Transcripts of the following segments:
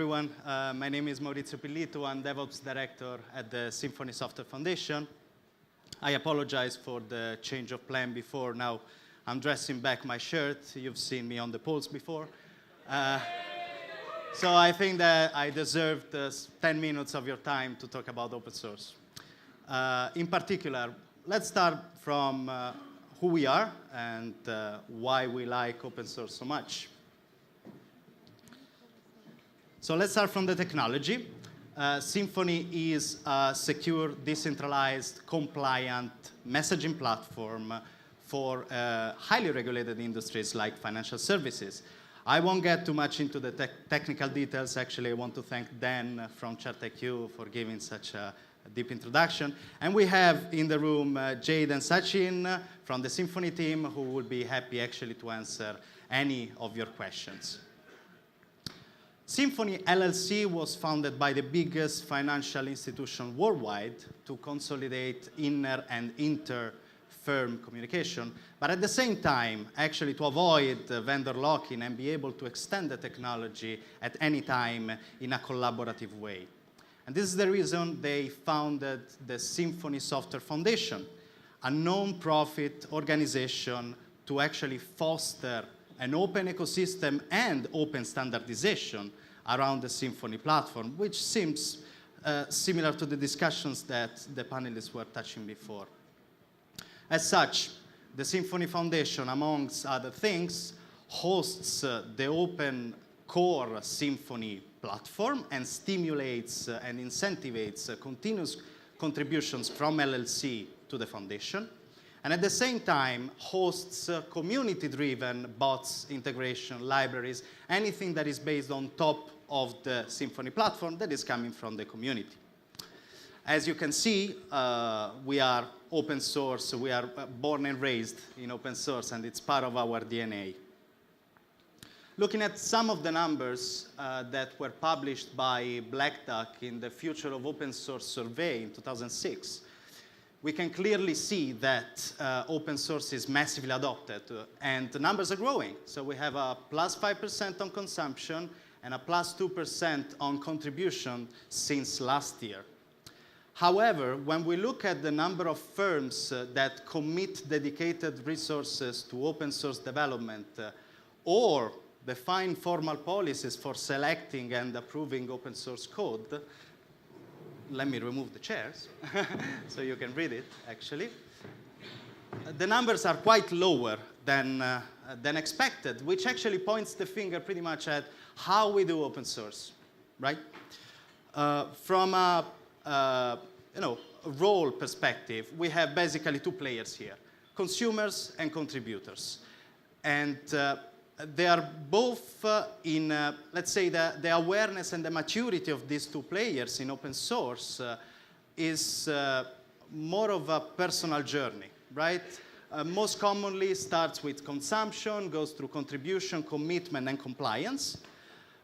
Everyone, my name is Maurizio Pillitu. I'm DevOps Director at the Symphony Software Foundation. I apologize for the change of plan before. Now I'm dressing back my shirt. You've seen me on the polls before. So I think that I deserved 10 minutes of your time to talk about open source. In particular, let's start from who we are and why we like open source so much. So let's start from the technology. Symphony is a secure, decentralized, compliant messaging platform for highly regulated industries like financial services. I won't get too much into the technical details. Actually, I want to thank Dan from ChartIQ for giving such a deep introduction. And we have in the room Jade and Sachin from the Symphony team who will be happy actually to answer any of your questions. Symphony LLC was founded by the biggest financial institution worldwide to consolidate inner and inter-firm communication, but at the same time, actually to avoid vendor lock-in and be able to extend the technology at any time in a collaborative way. And this is the reason they founded the Symphony Software Foundation, a non-profit organization to actually foster an open ecosystem and open standardization around the Symphony platform, which seems similar to the discussions that the panelists were touching before. As such, the Symphony Foundation, amongst other things, hosts the open core Symphony platform and stimulates and incentivates continuous contributions from LLC to the foundation. And at the same time, hosts community-driven bots, integration, libraries, anything that is based on top of the Symphony platform that is coming from the community. As you can see, we are open source. We are born and raised in open source, and it's part of our DNA. Looking at some of the numbers that were published by Black Duck in the Future of Open Source survey in 2006, we can clearly see that open source is massively adopted, and the numbers are growing. So we have a plus 5% on consumption and a plus 2% on contribution since last year. However, when we look at the number of firms that commit dedicated resources to open source development or define formal policies for selecting and approving open source code, let me remove the chairs so you can read it, actually. The numbers are quite lower than expected, which actually points the finger pretty much at how we do open source, right? From a role perspective, we have basically two players here, consumers and contributors. And they are both in, let's say, the awareness and the maturity of these two players in open source is more of a personal journey, right? Most commonly starts with consumption, goes through contribution, commitment, and compliance.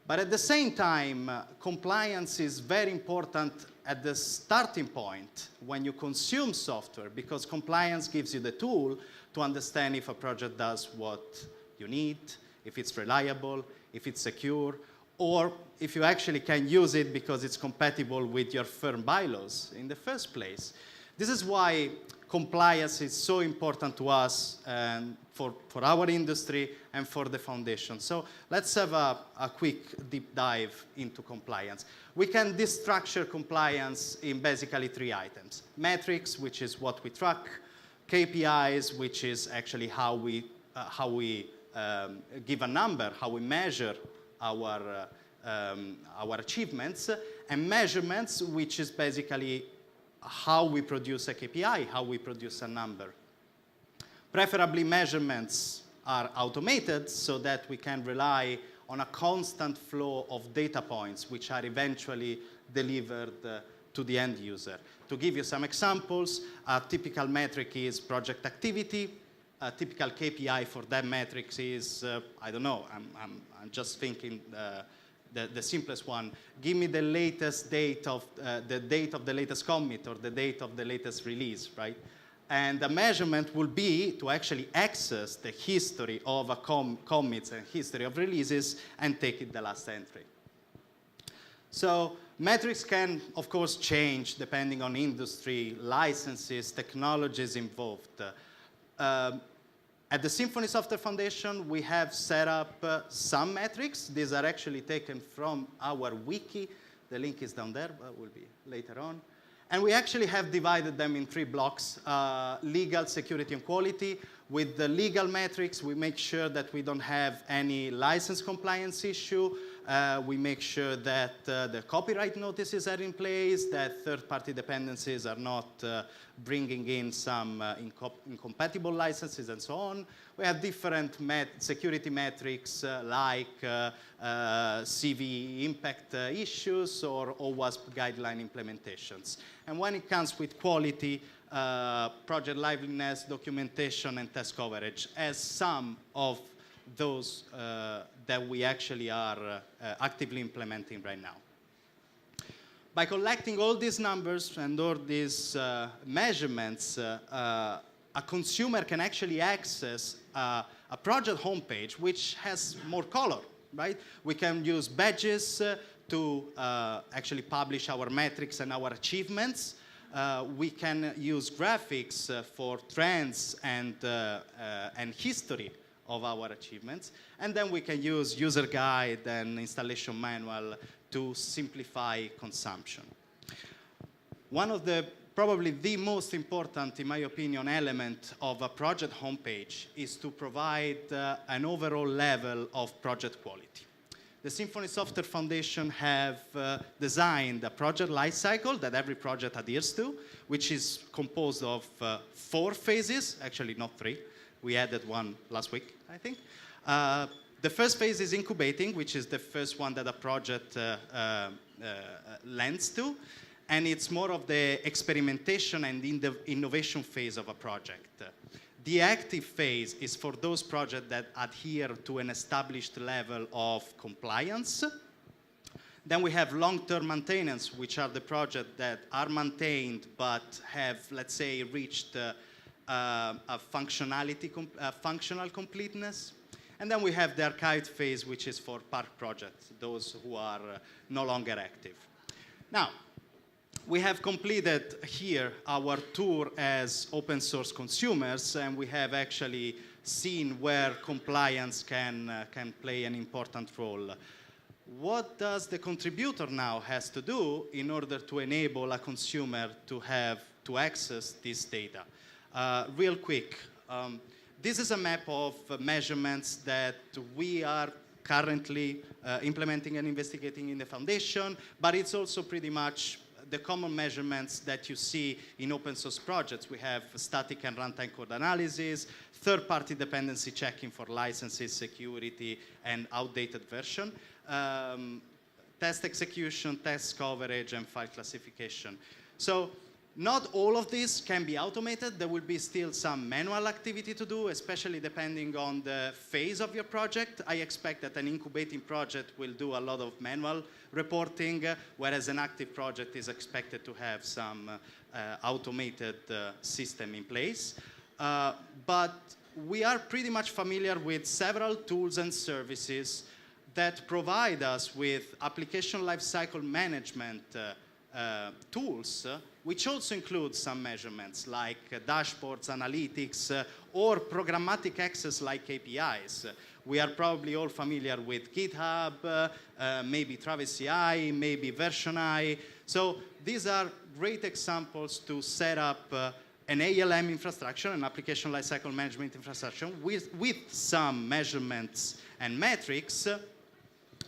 But at the same time, compliance is very important at the starting point when you consume software, because compliance gives you the tool to understand if a project does what you need, if it's reliable, if it's secure, or if you actually can use it because it's compatible with your firm bylaws in the first place. This is why compliance is so important to us and for our industry and for the foundation. So let's have a quick deep dive into compliance. We can destructure compliance in basically three items. Metrics, which is what we track. KPIs, which is actually how we give a number, how we measure our achievements, and measurements, which is basically how we produce a KPI, how we produce a number. Preferably, measurements are automated so that we can rely on a constant flow of data points, which are eventually delivered to the end user. To give you some examples, a typical metric is project activity. A typical KPI for that metrics is, I don't know, I'm just thinking the simplest one. Give me the latest date of the latest commit or the date of the latest release, right? And the measurement will be to actually access the history of commits and history of releases and take it the last entry. So metrics can, of course, change depending on industry, licenses, technologies involved. At the Symphony Software Foundation, we have set up some metrics. These are actually taken from our wiki. The link is down there, but will be later on. And we actually have divided them in 3 blocks, legal, security, and quality. With the legal metrics, we make sure that we don't have any license compliance issue. We make sure that the copyright notices are in place, that third-party dependencies are not bringing in some incompatible licenses and so on. We have different security metrics like CV impact issues or OWASP guideline implementations. And when it comes with quality, project liveliness, documentation, and test coverage as some of those that we actually are actively implementing right now. By collecting all these numbers and all these measurements, a consumer can actually access a project homepage which has more color, right? We can use badges to actually publish our metrics and our achievements. We can use graphics for trends and history of our achievements. And then we can use user guide and installation manual to simplify consumption. One of the, probably the most important, in my opinion, element of a project homepage is to provide an overall level of project quality. The Symphony Software Foundation have designed a project lifecycle that every project adheres to, which is composed of 4 phases, actually not 3. We added one last week, I think. The first phase is incubating, which is the first one that a project lends to. And it's more of the experimentation and innovation phase of a project. The active phase is for those projects that adhere to an established level of compliance. Then we have long-term maintenance, which are the projects that are maintained but have, let's say, reached a functional completeness. And then we have the archived phase, which is for park projects, those who are no longer active. Now, we have completed here our tour as open source consumers, and we have actually seen where compliance can play an important role. What does the contributor now has to do in order to enable a consumer to access this data? Real quick, this is a map of measurements that we are currently implementing and investigating in the foundation, but it's also pretty much the common measurements that you see in open source projects. We have static and runtime code analysis, third-party dependency checking for licenses, security, and outdated version, test execution, test coverage, and file classification. So not all of this can be automated. There will be still some manual activity to do, especially depending on the phase of your project. I expect that an incubating project will do a lot of manual reporting, whereas an active project is expected to have some automated system in place. But we are pretty much familiar with several tools and services that provide us with application lifecycle management tools, which also include some measurements like dashboards, analytics, or programmatic access like APIs. We are probably all familiar with GitHub, maybe Travis CI, maybe VersionI. So these are great examples to set up an ALM infrastructure, an application lifecycle management infrastructure, with some measurements and metrics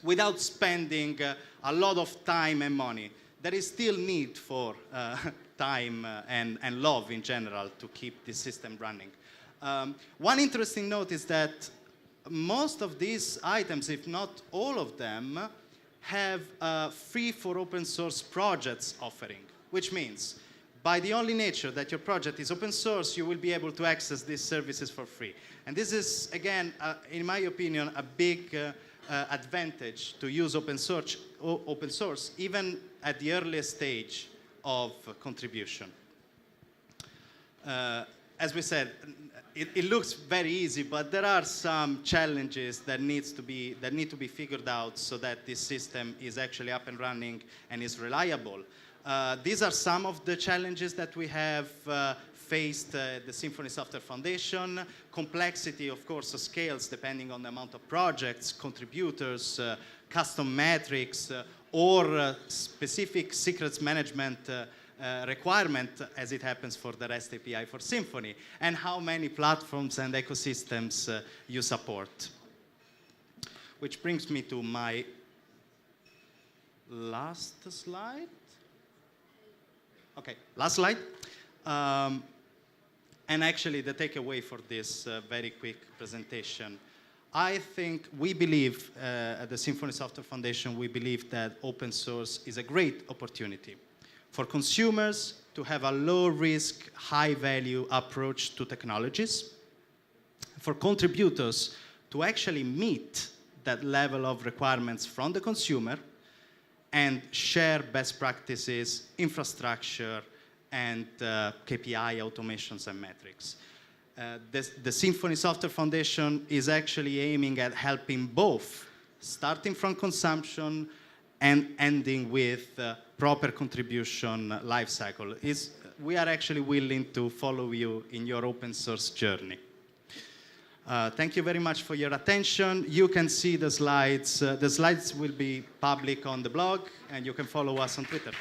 without spending a lot of time and money. There is still need for time and love in general to keep this system running. One interesting note is that most of these items, if not all of them, have a free for open source projects offering, which means by the only nature that your project is open source, you will be able to access these services for free. And this is, again, in my opinion, a big advantage to use open source, even at the earliest stage of contribution. as we said, it looks very easy, but there are some challenges that need to be figured out so that this system is actually up and running and is reliable. These are some of the challenges that we have faced the Symphony Software Foundation. Complexity, of course, scales depending on the amount of projects, contributors, custom metrics, or specific secrets management requirement, as it happens for the REST API for Symfony, and how many platforms and ecosystems you support. Which brings me to my last slide. Okay, last slide. And actually, the takeaway for this very quick presentation. I think we believe, at the Symphony Software Foundation, we believe that open source is a great opportunity for consumers to have a low-risk, high-value approach to technologies, for contributors to actually meet that level of requirements from the consumer and share best practices, infrastructure, and KPI automations and metrics. The Symphony Software Foundation is actually aiming at helping both, starting from consumption and ending with proper contribution lifecycle. We are actually willing to follow you in your open source journey. Thank you very much for your attention. You can see the slides. The slides will be public on the blog, and you can follow us on Twitter.